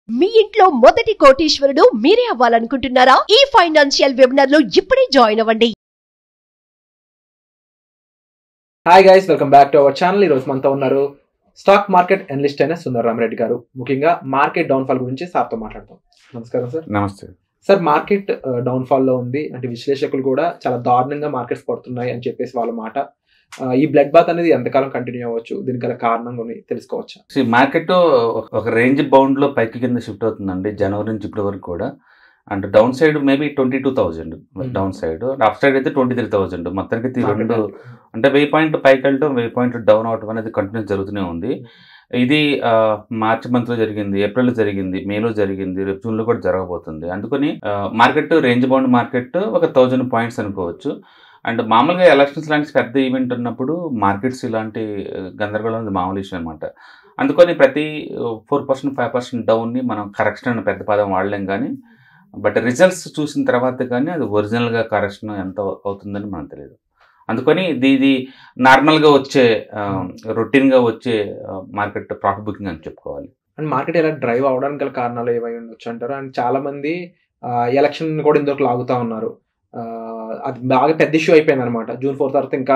మీ ఇంట్లో మొదటి కోటీశ్వరుడు మీరే అవ్వాలనుకుంటున్నారా? ఈ ఫైనాన్షియల్ వెబినార్ లో ఇప్పుడే జాయిన్ అవ్వండి. Hi guys, welcome back to our channel. ఈ రోజు మనతో ఉన్నారు స్టాక్ మార్కెట్ అనలిస్ట్ అయిన సుందర్ రామిరెడ్డి గారు. ముఖ్యంగా మార్కెట్ డౌన్ ఫాల్ గురించి సార్తో మాట్లాడతాం. నమస్కారం సార్. నమస్తే సార్, మార్కెట్ డౌన్ ఫాల్ లో ఉంది అంటే విశ్లేషకులు కూడా చాలా దారుణంగా మార్కెట్స్ పడుతున్నాయి అని చెప్పేసి వాళ్ళ మాట. ఈ బ్లడ్ బాత్ అనేది ఎంతకాలం కంటిన్యూ అవ్వచ్చు? దీనికి గల కారణం తెలుసుకోవచ్చా? మార్కెట్ ఒక రేంజ్ బౌండ్ లో పైకి కింద షిఫ్ట్ అవుతుందండి జనవరి నుంచి ఇప్పటి వరకు కూడా. And down side maybe 22,000 down side, up side అయితే 23,000. మొత్తానికి రెండు అంటే 1000 పాయింట్ పైకి వెళ్ళడం, 1000 పాయింట్ డౌన్ అవడం అనేది కంటిన్యూస్ జరుగుతూనే ఉంది. ఇది మార్చి మంత్ లో జరిగింది, ఏప్రిల్ లో జరిగింది, మేలో జరిగింది, రేపు జూన్ లో కూడా జరగబోతుంది. అందుకని మార్కెట్ రేంజ్ బౌండ్ మార్కెట్ ఒక 1000 పాయింట్స్ అనుకోవచ్చు. అండ్ మామూలుగా ఎలక్షన్స్ లాంటి పెద్ద ఈవెంట్ ఉన్నప్పుడు మార్కెట్స్ ఇలాంటి గందరగోళం మామూలు విషయం అనమాట. అందుకని ప్రతి 4% 5% డౌన్ని మనం కరెక్షన్ అనే పెద్ద పదం వాడలేం, కానీ బట్ రిజల్ట్స్ చూసిన తర్వాత కానీ అది ఒరిజినల్గా కరెక్షన్ ఎంత అవుతుందని మనకు తెలియదు. అందుకని ఇది నార్మల్గా వచ్చే రొటీన్గా వచ్చే మార్కెట్ ప్రాఫిట్ బుకింగ్ అని చెప్పుకోవాలి. అండ్ మార్కెట్ ఇలా డ్రైవ్ అవడానికి గల కారణాలు ఏమై ఉండొచ్చు అంటారు? అండ్ చాలా మంది ఎలక్షన్ కూడా ఇందుకు లాగుతా ఉన్నారు. అది బాగా పెద్ద ఇష్యూ అయిపోయింది అనమాట. June 4 తర్వాత ఇంకా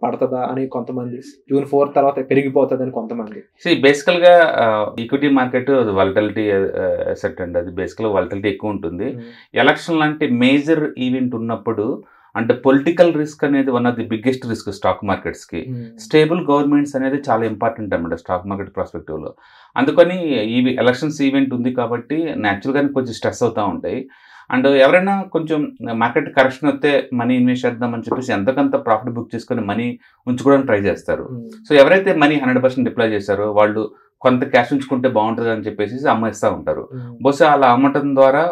పడుతుందా అని కొంతమంది, June 4 తర్వాత పెరిగిపోతుంది అని కొంతమంది. బేసికల్ గా ఈక్విటీ మార్కెట్ వాలటిలిటీ అసెట్ అండి. అది బేసికల్ వాలటిలిటీ ఎక్కువ ఉంటుంది. ఎలక్షన్ లాంటి మేజర్ ఈవెంట్ ఉన్నప్పుడు అంటే పొలిటికల్ రిస్క్ అనేది one of the biggest risk stock markets కి. స్టేబుల్ గవర్నమెంట్స్ అనేది చాలా ఇంపార్టెంట్ అనమాట స్టాక్ మార్కెట్ పర్స్పెక్టివ్ లో. అందుకని ఈ ఎలక్షన్స్ ఈవెంట్ ఉంది కాబట్టి న్యాచురల్ గానే కొంచెం స్ట్రెస్ అవుతూ ఉంటాయి. అండ్ ఎవరైనా కొంచెం మార్కెట్ కరెక్షన్ వస్తే మనీ ఇన్వెస్ట్ చేద్దామని చెప్పేసి ఎంతకంత ప్రాఫిట్ బుక్ చేసుకుని మనీ ఉంచుకోవడానికి ట్రై చేస్తారు. సో ఎవరైతే మనీ 100% డిప్లాయ్ చేస్తారో వాళ్ళు కొంత క్యాష్ ఉంచుకుంటే బాగుంటుంది అని చెప్పేసి అమ్మేస్తూ ఉంటారు. బహుశా అలా అమ్మటం ద్వారా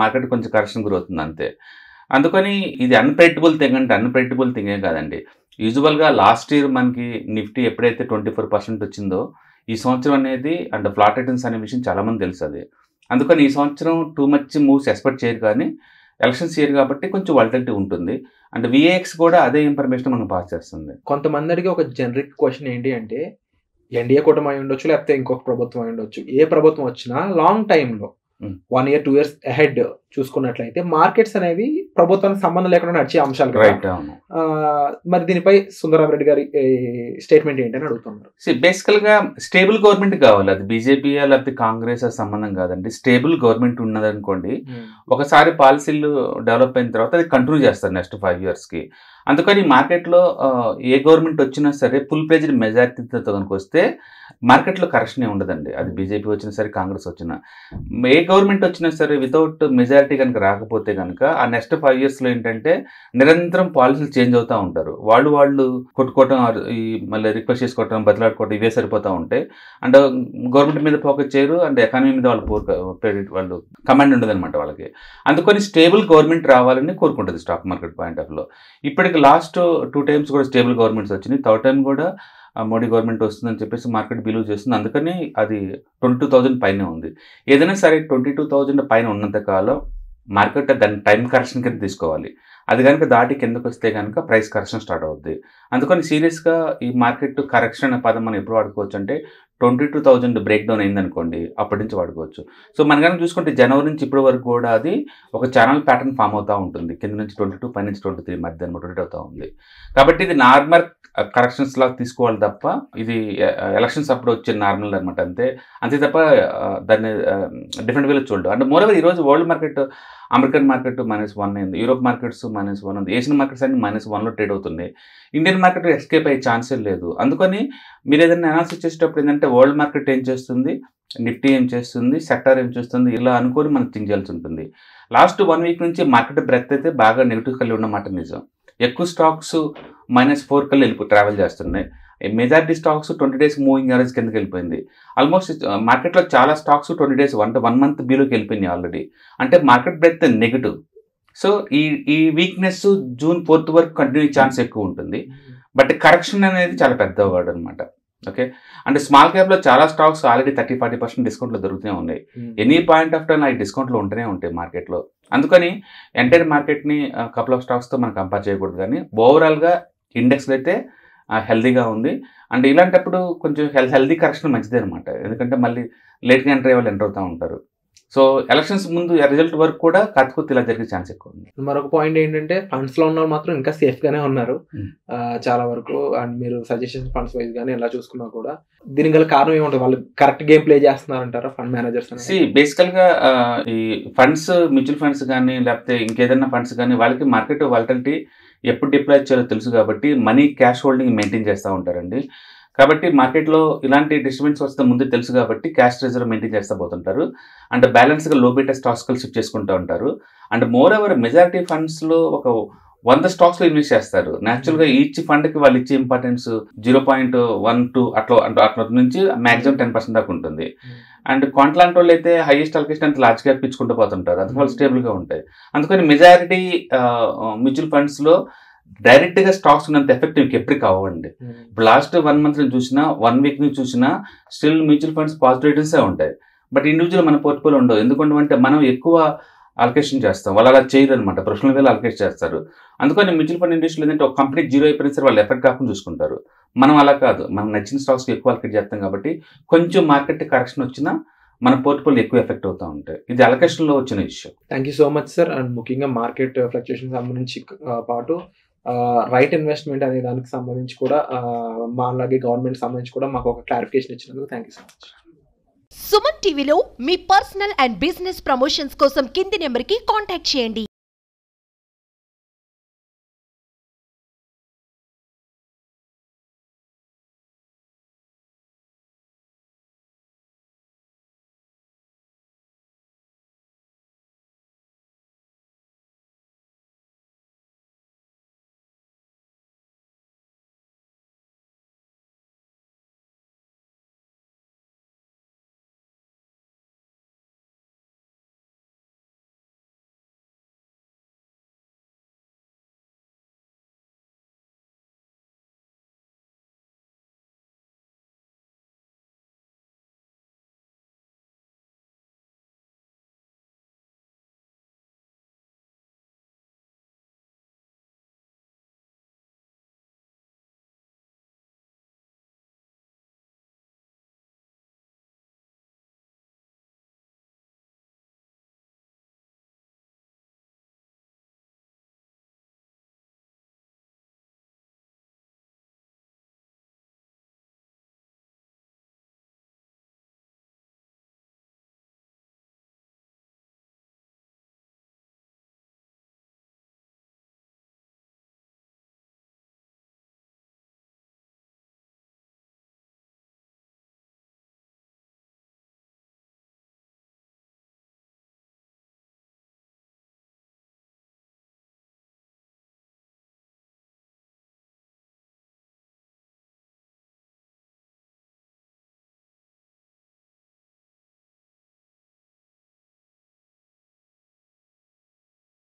మార్కెట్ కొంచెం కరెక్షన్ గురవుతుంది అంతే. అందుకని ఇది అన్ప్రెడిక్టబుల్ థింగ్ అంటే అన్ప్రెడిక్టబుల్ థింగ్ ఏం కాదండి. యూజువల్గా లాస్ట్ ఇయర్ మనకి నిఫ్టీ ఎప్పుడైతే 24% వచ్చిందో ఈ సంవత్సరం అనేది అంటే ఫ్లాట్ రిటర్న్స్ అనే విషయం చాలా మంది తెలుసు. అది అందుకని ఈ సంవత్సరం టూ మచ్ మూవ్స్ ఎక్స్పెక్ట్ చేయరు, కానీ ఎలక్షన్స్ ఇయర్ కాబట్టి కొంచెం వాలటిలిటీ ఉంటుంది. అండ్ విఏఎక్స్ కూడా అదే ఇన్ఫర్మేషన్ మనకు పాస్ చేస్తుంది. కొంతమందికి ఒక జనరిక్ క్వశ్చన్ ఏంటి అంటే, ఎన్డీఏ కూటమి అయి ఉండొచ్చు, లేకపోతే ఇంకొక ప్రభుత్వం అయి ఉండొచ్చు, ఏ ప్రభుత్వం వచ్చినా లాంగ్ టైంలో 1 year 2 years అహెడ్ చూసుకున్నట్లయితే మార్కెట్స్ అనేవి ప్రభుత్వానికి సంబంధం లేకుండా నడిచే అంశాలు. మరి దీనిపై సుందరరామిరెడ్డి గారి స్టేట్మెంట్ ఏంటని అడుగుతున్నారు. బేసికల్ గా స్టేబుల్ గవర్నమెంట్ కావాలి. అది బీజేపీ లేకపోతే కాంగ్రెస్ సంబంధం కాదండి. స్టేబుల్ గవర్నమెంట్ ఉన్నది అనుకోండి, ఒకసారి పాలసీలు డెవలప్ అయిన తర్వాత అది కంటిన్యూ చేస్తారు నెక్స్ట్ 5 years కి. అందుకని మార్కెట్లో ఏ గవర్నమెంట్ వచ్చినా సరే ఫుల్ ప్లేజ్డ్ మెజారిటీతో కనుక వస్తే మార్కెట్లో కరెక్షన్ ఉండదండి. అది బీజేపీ వచ్చినా సరే కాంగ్రెస్ వచ్చినా, ఏ గవర్నమెంట్ వచ్చినా సరే వితౌట్ మెజారిటీ కనుక రాకపోతే కనుక ఆ నెక్స్ట్ 5 years లో ఏంటంటే నిరంతరం పాలసీలు చేంజ్ అవుతూ ఉంటారు. వాళ్ళు కొట్టుకోవటం, ఈ మళ్ళీ రిక్వెస్ట్ చేసుకోవటం, బతిలాడుకోవటం ఇవే సరిపోతూ ఉంటాయి. అండ్ గవర్నమెంట్ మీద ఫోకస్ చేయరు, అండ్ ఎకానమీ మీద వాళ్ళు కమాండ్ ఉండదు అనమాట వాళ్ళకి. అందుకని స్టేబుల్ గవర్నమెంట్ రావాలని కోరుకుంటుంది స్టాక్ మార్కెట్ పాయింట్ ఆఫ్ లో. ఇప్పటికి లాస్ట్ 2 times కూడా స్టేబుల్ గవర్నమెంట్స్ వచ్చినాయి. థర్డ్ టైం కూడా మోడీ గవర్నమెంట్ వస్తుందని చెప్పేసి మార్కెట్ బిలీవ్ చేస్తుంది. అందుకని అది 22,000 పైన ఉంది. ఏదైనా సరే 22,000 పైన ఉన్నంత కాలం మార్కెట్ దాని టైం కరెక్షన్ కింద తీసుకోవాలి. అది కనుక దాటి కిందకు వస్తే కనుక ప్రైస్ కరెక్షన్ స్టార్ట్ అవుద్ది. అందుకని సీరియస్గా ఈ మార్కెట్ కరెక్షన్ అనే పదం మనం ఎప్పుడు వాడుకోవచ్చు అంటే 22,000 బ్రేక్ డౌన్ అయిందనుకోండి, అప్పటి నుంచి వాడుకోవచ్చు. సో మన కనుక చూసుకుంటే జనవరి నుంచి ఇప్పటి వరకు కూడా అది ఒక ఛానల్ ప్యాటర్న్ ఫామ్ అవుతూ ఉంటుంది. కింద నుంచి 22, పై నుంచి 23 మధ్య రొటేట్ అవుతూ ఉంది. కాబట్టి ఇది నార్మల్ కరెక్షన్స్ లాగా తీసుకోవాలి తప్ప ఇది ఎలక్షన్స్ అప్పుడు వచ్చే నార్మల్ అనమాట. అంతే తప్ప దాన్ని డిఫరెంట్ వేలో చూడడం. అంటే మోరోవర్ ఈరోజు వరల్డ్ మార్కెట్, అమెరికన్ మార్కెట్ -1 అయింది, యూరోప్ మార్కెట్స్ -1 ఉంది, ఏషియన్ మార్కెట్స్ అన్ని -1లో ట్రేడ్ అవుతుంది. ఇండియన్ మార్కెట్ ఎస్కేప్ అయ్యే ఛాన్సే లేదు. అందుకని మీరు ఏదైనా అనాలిసిస్ చేసేటప్పుడు ఏంటంటే వరల్డ్ మార్కెట్ ఏం చేస్తుంది, నిఫ్టీ ఏం చేస్తుంది, సెక్టర్ ఏం చేస్తుంది, ఇలా అనుకొని మనం థింక్ చేయాల్సి ఉంటుంది. లాస్ట్ 1 week నుంచి మార్కెట్ బ్రెత్ అయితే బాగా నెగిటివ్ కలిగి ఉన్నమాట నిజం. ఎక్కువ స్టాక్స్ -4 కల్లా ట్రావెల్ చేస్తున్నాయి. Majority stocks 20 days moving average కిందకి వెళ్ళిపోయింది. ఆల్మోస్ట్ మార్కెట్లో చాలా స్టాక్స్ 20 days 1 month బిలోకి వెళ్ళిపోయినాయి ఆల్రెడీ. అంటే మార్కెట్ బ్రెత్ నెగిటివ్. సో ఈ వీక్నెస్ June 4 వరకు కంటిన్యూ ఛాన్స్ ఎక్కువ ఉంటుంది. బట్ కరెక్షన్ అనేది చాలా పెద్ద వర్డ్ అనమాట. ఓకే, అంటే స్మాల్ క్యాప్లో చాలా స్టాక్స్ ఆల్రెడీ 30-40% డిస్కౌంట్లో దొరుకుతూనే ఉన్నాయి. ఎనీ పాయింట్ ఆఫ్ టైం అవి డిస్కౌంట్లో ఉంటూనే ఉంటాయి మార్కెట్లో. అందుకని ఎంటైర్ మార్కెట్ని కపుల్ ఆఫ్ స్టాక్స్తో మనం కంపేర్ చేయకూడదు, కానీ ఓవరాల్గా ఇండెక్స్లో అయితే హెల్దీగా ఉంది. అండ్ ఇలాంటప్పుడు కొంచెం హెల్దీ కరెక్షన్ మంచిదే అనమాట. ఎందుకంటే మళ్ళీ లేట్గా ఎంటర్ అయ్యే వాళ్ళు ఎంటర్ అవుతూ ఉంటారు. సో ఎలక్షన్స్ ముందు రిజల్ట్ వరకు కూడా కత్తికొత్తి ఇలా జరిగే ఛాన్స్ ఎక్కువ ఉంది. మరొక పాయింట్ ఏంటంటే ఫండ్స్ లో ఉన్న వాళ్ళు మాత్రం ఇంకా సేఫ్ గానే ఉన్నారు చాలా వరకు. అండ్ మీరు సజెషన్ ఫండ్స్ వైజ్ కానీ ఎలా చూసుకున్నా కూడా దీనికి గల కారణం ఏముంటుంది? వాళ్ళు కరెక్ట్ గేమ్ ప్లే చేస్తున్నారంటారా ఫండ్ మేనేజర్స్? బేసికల్ గా ఈ ఫండ్స్, మ్యూచువల్ ఫండ్స్ కానీ లేకపోతే ఇంకేదైనా ఫండ్స్ కానీ వాళ్ళకి మార్కెట్ వాలటిలిటీ ఎప్పుడు డిప్లాయ్ చేయాలో తెలుసు కాబట్టి మనీ క్యాష్ హోల్డింగ్ మెయింటైన్ చేస్తూ ఉంటారండి. కాబట్టి మార్కెట్లో ఇలాంటి డిస్టర్బెన్స్ వస్తే ముందు తెలుసు కాబట్టి క్యాష్ రిజర్వ్ మెయింటైన్ చేస్తూ పోతుంటారు. అండ్ బ్యాలెన్స్గా లో బీటా స్టాక్స్కి షిఫ్ట్ చేసుకుంటూ ఉంటారు. అండ్ మోర్ ఓవర్ మెజారిటీ ఫండ్స్లో ఒక 100 స్టాక్స్లో ఇన్వెస్ట్ చేస్తారు. న్యాచురల్గా ఈచ్ ఫండ్కి వాళ్ళు ఇచ్చే ఇంపార్టెన్స్ 0.12 అట్లా నుంచి మ్యాక్సిమం 10% దాకా ఉంటుంది. అండ్ క్వాంట్లాంటి వాళ్ళు అయితే హైయెస్ట్ అలొకేషన్ అంత లార్జ్ క్యాప్ ఇచ్చుకుంటూ పోతుంటారు. అందుకు వాళ్ళు స్టేబుల్గా ఉంటాయి. అందుకని మెజారిటీ మ్యూచువల్ ఫండ్స్లో డైరెక్ట్గా స్టాక్స్ ఉన్నంత ఎఫెక్ట్ మీకు ఎప్పటికీ అవ్వండి. ఇప్పుడు లాస్ట్ 1 మంత్ నుంచి చూసినా 1 వీక్ నుంచి చూసినా స్టిల్ మ్యూచువల్ ఫండ్స్ పాజిటివ్ రిటర్న్సే ఉంటాయి. బట్ ఇండివిజువల్ మన పోర్ట్ఫోలియో ఉండవు. ఎందుకంటే మనం ఎక్కువ అలొకేషన్ చేస్తాం, వాళ్ళు అలా చేయరు అనమాట. ప్రొఫెషనల్ వేలో అలొకేట్ చేస్తారు. అందుకని మ్యూచువల్ ఫండ్ ఇండస్ట్రీలో ఏంటంటే ఒక కంపెనీ జీరో అయిపోయిన సరే వాళ్ళు ఎఫెక్ట్ కాకుండా చూసుకుంటారు. మనం అలా కాదు, మనం నచ్చిన స్టాక్స్కి ఎక్కువ అలొకేట్ చేస్తాం కాబట్టి కొంచెం మార్కెట్ కరెక్షన్ వచ్చినా మన పోర్ట్ఫోలియో ఎక్కువ ఎఫెక్ట్ అవుతూ ఉంటాయి. ఇది అలొకేషన్లో వచ్చిన issue. Thank you so much sir. And ముఖ్యంగా మార్కెట్ ఫ్లక్చుయేషన్ సంబంధించి పాటు రైట్ ఇన్వెస్ట్మెంట్ అనే దానికి సంబంధించి కూడా మా అలాగే గవర్నమెంట్ సంబంధించి కూడా మాకు ఒక క్లారిఫికేషన్ ఇచ్చినందుకు thank you so much. Suman టీవీలో మీ పర్సనల్ అండ్ బిజినెస్ ప్రమోషన్స్ కోసం కింది నెంబర్కి కాంటాక్ట్ చేయండి.